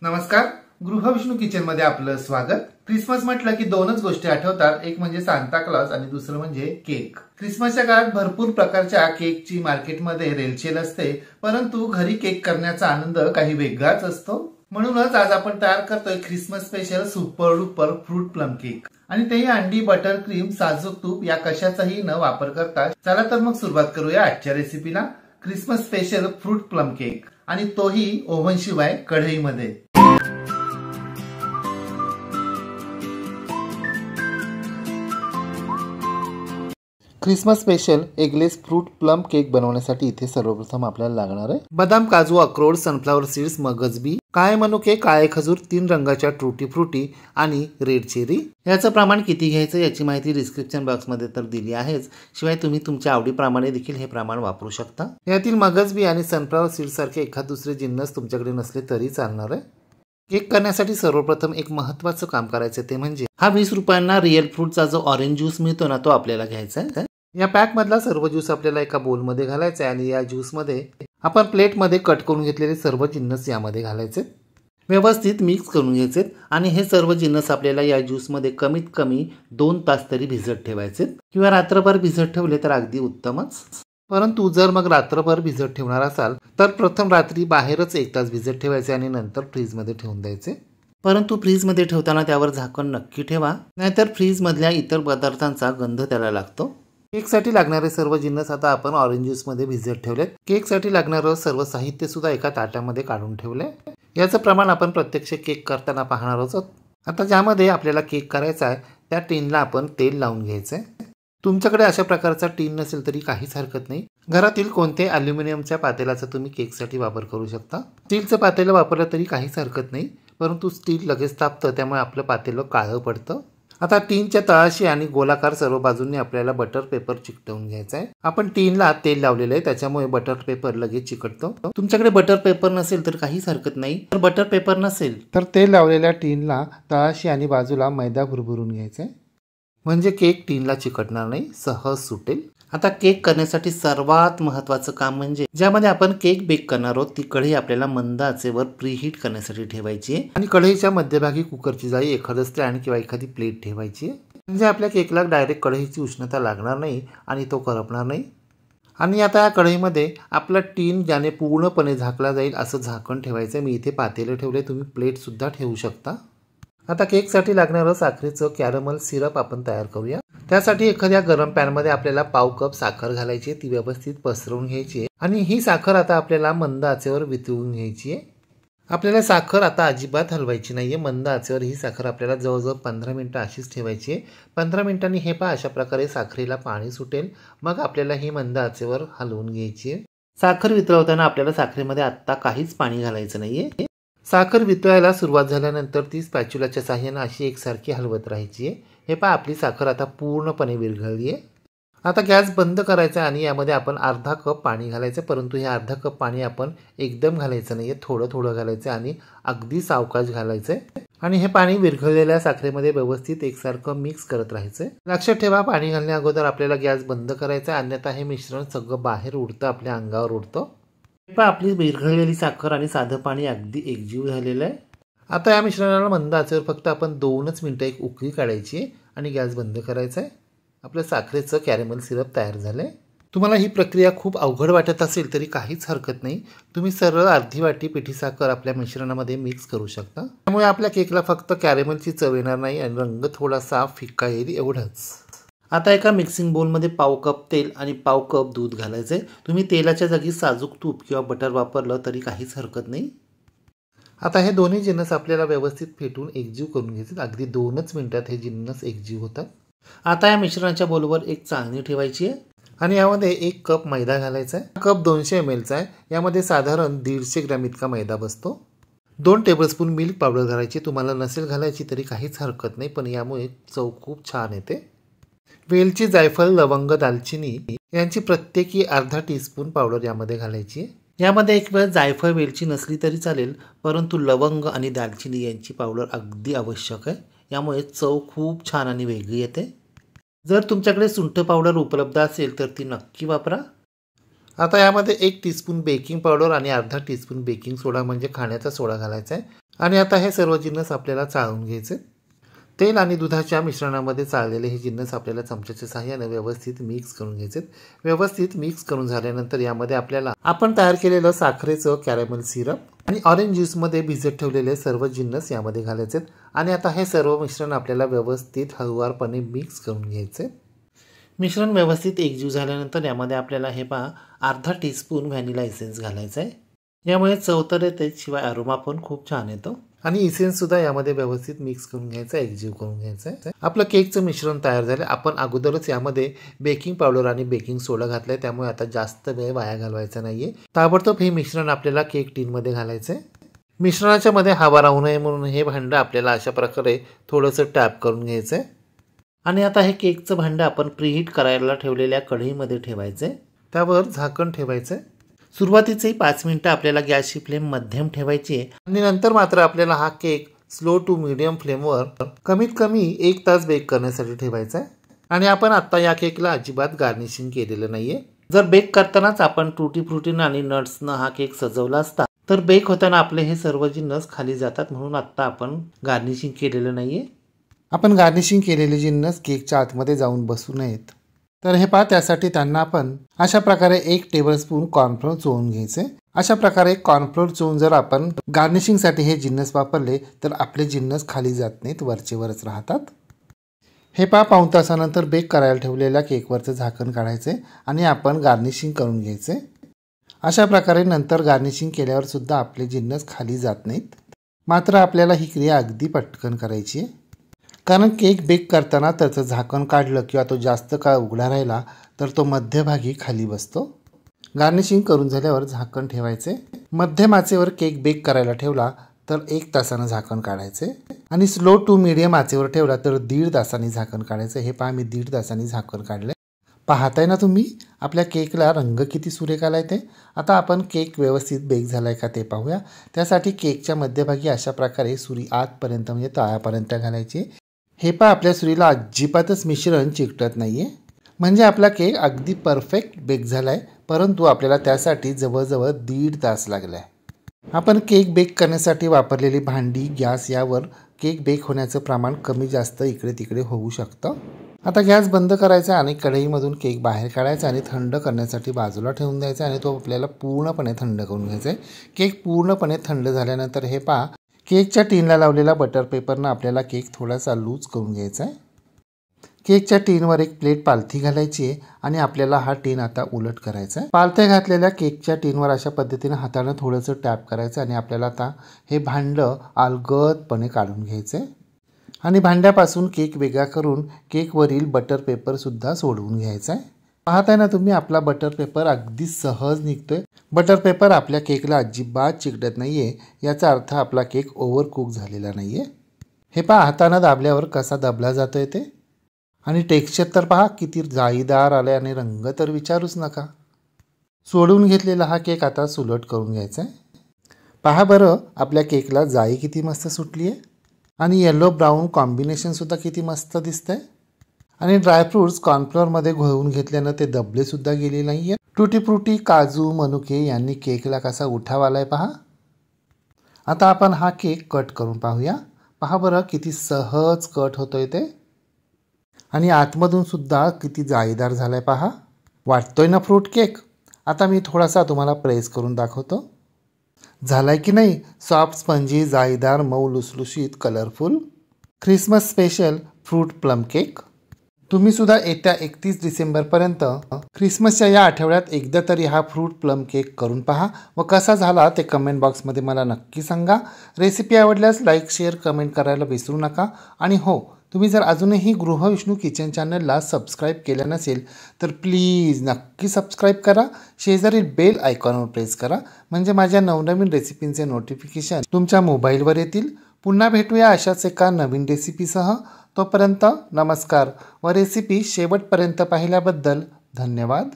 नमस्कार, गृहविष्णू किचन मध्ये आपलं स्वागत। क्रिसमस म्हटलं की दोनच गोष्टी आठवतात, एक म्हणजे सांता क्लॉज आणि दुसरं म्हणजे केक। क्रिसमसच्या काळात भरपूर प्रकारच्या केकची मार्केटमध्ये रेलचेल असते, परंतु घरी केक करण्याचा आनंद काही वेगळाच असतो। म्हणूनच आज आपण तयार करतोय Christmas special super duper fruit plum cake, आणि तेही अंडी, बटर क्रीम, साजूक तूप या कशाचाही न वापर करता। चला तर मग सुरुवात करूया आजच्या रेसिपीला। Christmas special fruit plum cake, आणि तोही ओव्हन शिवाय कढईमध्ये। Christmas special eggless fruit plum cake बनवण्यासाठी इथे सर्वप्रथम आपल्याला लागणार आहे बदाम, काजू, अक्रोड, सनफ्लावर सीड्स, मगज बी, काळे मनुके, काळे खजूर, 3 रंगाच्या ट्रुटी फ्रुटी आणि रेड चेरी। याचं प्रमाण किती घ्यायचं याची माहिती डिस्क्रिप्शन बॉक्स मध्ये तर दिली आहेच, शिवाय तुम्ही तुमच्या आवडीप्रमाणे देखील हे प्रमाण वापरू शकता। यातील मगज बी आणि सनफ्लावर सीड्स सारखे एखाद दुसरे जिन्नस तुमच्याकडे नसले तरी चालणार आहे। केक करण्यासाठी सर्वप्रथम एक महत्त्वाचं काम करायचं, ते म्हणजे हा 20 रुपयांना रिअल फ्रूटचा जो ऑरेंज ज्यूस मिळतो ना, तो आपल्याला घ्यायचा आहे। या पॅक मधला सर्व ज्यूस आपल्याला एका बोल मध्ये घालायचा आहे, आणि या ज्यूस मध्ये आपण प्लेट मध्ये कट करून घेतलेले सर्व जिन्नस यामध्ये घालायचे, व्यवस्थित मिक्स करून घ्यायचे, आणि हे सर्व जिन्नस आपल्याला या ज्यूस मध्ये कमीत कमी 2 तास तरी भिजत ठेवायचे, किंवा रात्रभर भिजत ठेवले तर अगदी उत्तमच। परंतु जर मग रात्रभर भिजत ठेवणार असाल तर प्रथम रात्री बाहेरच 1 तास भिजत ठेवायचे आणि नंतर फ्रीज मध्ये ठेवून द्यायचे। परंतु फ्रीज मध्ये ठेवताना त्यावर झाकण नक्की ठेवा, नाहीतर फ्रीज मधल्या इतर पदार्थांचा गंध त्याला लागतो। केक साठी लागणारे सर्व जिन्नस आता आपण ऑरेंज ज्यूस मध्ये भिजत ठेवलेत। केक साठी लागणारं सर्व साहित्य सुद्धा एका ताटामध्ये काढून ठेवले। याचं प्रमाण आपण प्रत्यक्ष केक करताना पाहणार आहोत। आता ज्यामध्ये आपल्याला केक करायचा आहे त्या टीनला आपण तेल लावून घ्यायचंय। तुमच्याकडे अशा प्रकारचा टीन नसेल तरी काहीच हरकत नाही, घरातील कोणत्याही अल्युमिनियमच्या पातेलाचा तुम्ही केकसाठी वापर करू शकता। स्टीलचं पातेलं वापरलं तरी काहीच हरकत नाही, परंतु स्टील लगेच तापतं, त्यामुळे आपलं पातेलं काळं पडतं। आता टीनच्या तळाशी आणि गोलाकार सर्व बाजूंनी आपल्याला बटर पेपर चिकटवून घ्यायचा आहे। आपण टीनला तेल लावलेलं आहे, त्याच्यामुळे बटर पेपर लगेच चिकटतो। तुमच्याकडे बटर पेपर नसेल तर काहीच हरकत नाही, तर बटर पेपर नसेल तर तेल लावलेल्या टीनला तळाशी आणि बाजूला मैदा भुरभुरून घ्यायचा आहे, म्हणजे केक टीनला चिकटणार नाही, सहज सुटेल। आता केक करण्यासाठी सर्वात महत्त्वाचं काम म्हणजे ज्यामध्ये आपण केक बेक करणार आहोत ती कढई आपल्याला मंद आचेवर प्रीहीट करण्यासाठी ठेवायची आहे, आणि कढईच्या मध्यभागी कुकरची जाळी, एखादं स्टँड किंवा एखादी प्लेट ठेवायची आहे, म्हणजे आपल्या केकला डायरेक्ट कढईची उष्णता लागणार नाही आणि तो करपणार नाही। आणि आता या कढईमध्ये आपला टीन ज्याने पूर्णपणे झाकला जाईल असं झाकण ठेवायचं। मी इथे पातेलं ठेवले, तुम्ही प्लेट सुद्धा ठेवू शकता। आता केकसाठी लागणारं साखरेचं कॅरमल सिरप आपण तयार करूया। त्यासाठी एखाद्या गरम पॅनमध्ये आपल्याला पाव कप साखर घालायची, ती व्यवस्थित पसरवून घ्यायची आहे, आणि ही साखर आता आपल्याला मंद आचेवर वितळून घ्यायची आहे। आपल्याला साखर आता अजिबात हलवायची नाहीये, मंद आचेवर ही साखर आपल्याला जवळजवळ 15 मिनिटं अशीच ठेवायची आहे। 15 मिनिटांनी हे पहा अशा प्रकारे साखरेला पाणी सुटेल, मग आपल्याला ही मंद आचेवर हलवून घ्यायची आहे। साखर वितळवताना आपल्याला साखरेमध्ये आत्ता काहीच पाणी घालायचं नाहीये। साखर वितळायला सुरुवात झाल्यानंतर ती स्पॅच्युलाच्या साहाय्याने अशी एकसारखी हलवत राहायची आहे। हे पहा आपली साखर आता पूर्णपणे विरघळली आहे। आता गॅस बंद करायचा, आणि यामध्ये आपण अर्धा कप पाणी घालायचं, परंतु हे अर्धा कप पाणी आपण एकदम घालायचं नाहीये, थोडं थोडं घालायचं आणि अगदी सावकाश घालायचंय, आणि हे पाणी विरघळलेल्या साखरेमध्ये व्यवस्थित एकसारखं मिक्स करत राहायचंय। लक्षात ठेवा, पाणी घालण्या अगोदर आपल्याला गॅस बंद करायचा, अन्यथा हे मिश्रण सगळं बाहेर उडतं, आपल्या अंगावर उडतं। आपली विरघळलेली साखर आणि साधं पाणी अगदी एकजीव झालेलं आहे। आता या मिश्रणाला मंद आचेवर फक्त आपण 2च मिनिटं एक उकळी काढायची आहे आणि गॅस बंद करायचा आहे। आपलं साखरेचं कॅरमल सिरप तयार झालंय। तुम्हाला ही प्रक्रिया खूप अवघड वाटत असेल तरी काहीच हरकत नाही, तुम्ही सरळ अर्धी वाटी पिठी साखर आपल्या मिश्रणामध्ये मिक्स करू शकता, त्यामुळे आपल्या केकला फक्त कॅरमलची चव येणार नाही आणि रंग थोडासा फिक्का येईल, एवढंच। आता एका मिक्सिंग बोलमध्ये पाव कप तेल आणि पाव कप दूध घालायचे। तुम्ही तेलाच्या जागी साजूक तूप किंवा बटर वापरलं तरी काहीच हरकत नाही। आता हे दोन्ही जिन्नस आपल्याला व्यवस्थित फेटून एकजीव करून घ्यायचे, अगदी 2च मिनिटात हे जिन्नस एकजीव होतात। आता या मिश्रणाच्या बोलवर एक चाळणी ठेवायची आहे, आणि यामध्ये 1 कप मैदा घालायचा आहे। कप 200 ml चा आहे, यामध्ये साधारण 150 ग्रॅम इतका मैदा बसतो। 2 टेबलस्पून मिल्क पावडर घालायची, तुम्हाला नसेल घालायची तरी काहीच हरकत नाही, पण यामुळे चव खूप छान येते। वेलची, जायफळ, लवंग, दालचिनी यांची प्रत्येकी अर्धा टीस्पून पावडर यामध्ये घालायची। यामध्ये एक वेळ जायफळ, वेलची नसली तरी चालेल, परंतु लवंग आणि दालचिनी यांची पावडर अगदी आवश्यक आहे, यामुळे चव खूप छान आणि वेगळी येते। जर तुमच्याकडे सुंठ पावडर उपलब्ध असेल तर ती नक्की वापरा। आता यामध्ये 1 टीस्पून बेकिंग पावडर आणि अर्धा टीस्पून बेकिंग सोडा म्हणजे खाण्याचा सोडा घालायचा आहे आणि आता हे सर्व जिन्नस आपल्याला चाळून घ्यायचे। तेल आणि दुधाच्या मिश्रणामध्ये चाळलेले हे जिन्नस आपल्याला चमच्याच्या सहाय्याने व्यवस्थित मिक्स करून घ्यायचे। व्यवस्थित मिक्स करून झाल्यानंतर यामध्ये आपल्याला आपण तयार केलेलं साखरेचं कॅरॅमल सिरप आणि ऑरेंज ज्यूस मध्ये भिजत ठेवलेले सर्व जिन्नस यामध्ये घालायचे आणि आता हे सर्व मिश्रण आपल्याला व्यवस्थित हळूवारपणे मिक्स करून घ्यायचे। मिश्रण व्यवस्थित एकजीव झाल्यानंतर यामध्ये आपल्याला हे पहा अर्धा टीस्पून व्हॅनिला इसेन्स घालायचा आहे। यामुळे चव तर येते, शिवाय अरोमा पण खूप छान येतो आणि इसेन्स सुद्धा यामध्ये व्यवस्थित मिक्स करून घ्यायचा, एकजीव करून घ्यायचा। आपलं केकचं मिश्रण तयार झाले। आपण अगोदरच यामध्ये बेकिंग पावडर आणि बेकिंग सोडा घातलाय, त्यामुळे आता जास्त वेळ वाया घालवायचा नाहीये। ताबडतोब हे मिश्रण आपल्याला केक टीन मध्ये घालायचंय। मिश्रणाच्या मध्ये हवा राहू नये म्हणून हे भांडं आपल्याला अशा प्रकारे थोडंसं टॅप करून घ्यायचंय आणि आता हे केकचं भांडं आपण प्रीहीट करायला ठेवलेल्या कढईमध्ये ठेवायचंय। त्यावर झाकण ठेवायचंय। सुरुवातीचे 5 मिनिटं आपल्याला गॅसची फ्लेम मध्यम ठेवायची आहे आणि नंतर मात्र आपल्याला हा केक स्लो टू मीडियम फ्लेमवर कमीत कमी 1 तास बेक करण्यासाठी ठेवायचा आहे। आणि आपण आता या केकला अजिबात गार्निशिंग केलेलं नाहीये। जर बेक करतानाच आपण टूटी फ्रुटीनं आणि नट्सनं हा केक सजवला असता तर बेक होताना आपले हे सर्व जिन्नस खाली जातात, म्हणून आता आपण गार्निशिंग केलेलं नाहीये। आपण गार्निशिंग केलेले जिन्नस केकच्या आतमध्ये जाऊन बसू नयेत, तर हे पहा त्यासाठी त्यांना आपण अशा प्रकारे 1 टेबलस्पून कॉर्नफ्लोअर चोळून घ्यायचे। अशा प्रकारे कॉर्नफ्लोअर चोळून जर आपण गार्निशिंगसाठी हे जिन्नस वापरले तर आपले जिन्नस खाली जात नाहीत, वरचेवरच राहतात। हे पहा पाऊण तासानंतर बेक करायला ठेवलेल्या केकवरचं झाकण काढायचे आणि आपण गार्निशिंग करून घ्यायचे। अशा प्रकारे नंतर गार्निशिंग केल्यावर सुद्धा आपले जिन्नस खाली जात नाहीत। मात्र आपल्याला ही क्रिया अगदी पटकन करायची आहे, कारण केक बेक करताना त्याचं झाकण काढलं किंवा तो जास्त काळ उघडा राहिला तर तो मध्यभागी खाली बसतो। गार्निशिंग करून झाल्यावर झाकण ठेवायचे। मध्यम आचेवर केक बेक करायला ठेवला तर 1 तासानं झाकण काढायचे आणि स्लो टू मीडियम आचेवर ठेवला तर 1.5 तासांनी झाकण काढायचं। हे पहा मी 1.5 तासांनी झाकण काढले। पाहताय ना तुम्ही आपल्या केकला रंग किती सुरेख आलाय ते। आता आपण केक व्यवस्थित बेक झालाय का ते पाहूया। त्यासाठी केकच्या मध्यभागी अशा प्रकारे सुरी आतपर्यंत म्हणजे तळापर्यंत घालायची। हे पहा आपल्या सुरीला अजिबातच मिश्रण चिकटत नाहीये, म्हणजे आपला केक अगदी परफेक्ट बेक झालाय, परंतु आपल्याला त्यासाठी जवळजवळ 1.5 तास लागलाय। आपण केक बेक करण्यासाठी वापरलेली भांडी, गॅस यावर केक बेक होण्याचं प्रमाण कमी जास्त इकडे तिकडे होऊ शकतं। आता गॅस बंद करायचा आणि कढईमधून केक बाहेर काढायचा आणि थंड करण्यासाठी बाजूला ठेवून द्यायचा आणि तो आपल्याला पूर्णपणे थंड करून घ्यायचा आहे। केक पूर्णपणे थंड झाल्यानंतर हे पहा केकच्या टीनला लावलेला बटर पेपरनं आपल्याला केक थोडासा लूज करून घ्यायचा आहे। केकच्या टीनवर एक प्लेट पालथी घालायची आहे आणि आपल्याला हा टीन आता उलट करायचा आहे। पालथ्या घातलेल्या केकच्या टीनवर अशा पद्धतीने हाताने थोडंसं टॅप करायचं आणि आपल्याला आता हे भांडं अलगदपणे काढून घ्यायचं आहे आणि भांड्यापासून केक वेगळा करून केकवरील बटर पेपर सुद्धा सोडवून घ्यायचा आहे। पाहताय ना तुम्ही आपला बटर पेपर अगदी सहज निघतोय। बटर पेपर आपल्या केकला अजिबात चिकटत नाहीये, याचा अर्थ आपला केक ओव्हर कुक झालेला नाहीये। हे पहा हाताने दाबल्यावर कसा दाबला जातोय ते, आणि टेक्स्चर तर पहा किती जाळीदार आले आणि रंग तर विचारूच नका। सोडून घेतलेला हा केक आता सुलट करून घ्यायचा आहे। पहा बरं आपल्या केकला जाळी किती मस्त सुटली आहे आणि येलो ब्राऊन कॉम्बिनेशन सुद्धा किती मस्त दिसतंय आणि ड्रायफ्रुट्स कॉर्नफ्लोअरमध्ये घोळवून घेतल्यानं ते दबले सुद्धा गेले नाहीये। टूटी फ्रुटी, काजू, मनुके यांनी केकला कसा उठाव आलाय पहा। आता आपण हा केक कट करून पाहूया। पहा बरं किती सहज कट होतोय ते आणि आतमधून सुद्धा किती जाळीदार झालाय पहा। वाटतोय ना फ्रूट केक। आता मी थोडासा तुम्हाला प्रेस करून दाखवतो। झालाय की नाही सॉफ्ट, स्पंजी, जाळीदार, मऊ, लुसलुशीत, colourful Christmas special fruit plum cake. तुम्ही सुद्धा येत्या 31 डिसेंबरपर्यंत ख्रिसमसच्या या आठवड्यात एकदा तरी हा फ्रूट प्लम केक करून पहा व कसा झाला ते कमेंट बॉक्समध्ये मला नक्की सांगा। रेसिपी आवडल्यास लाईक, शेअर, कमेंट करायला विसरू नका। आणि हो, तुम्ही जर अजूनही गृहविष्णू किचन चॅनलला सबस्क्राईब केलं नसेल तर प्लीज नक्की सबस्क्राईब करा। शेजारील बेल आयकॉनवर प्रेस करा, म्हणजे माझ्या नवनवीन रेसिपींचे नोटिफिकेशन तुमच्या मोबाईलवर येतील। पुन्हा भेटूया अशाच एका नवीन रेसिपीसह। तोपर्यंत नमस्कार व रेसिपी शेवटपर्यंत पाहिल्याबद्दल धन्यवाद।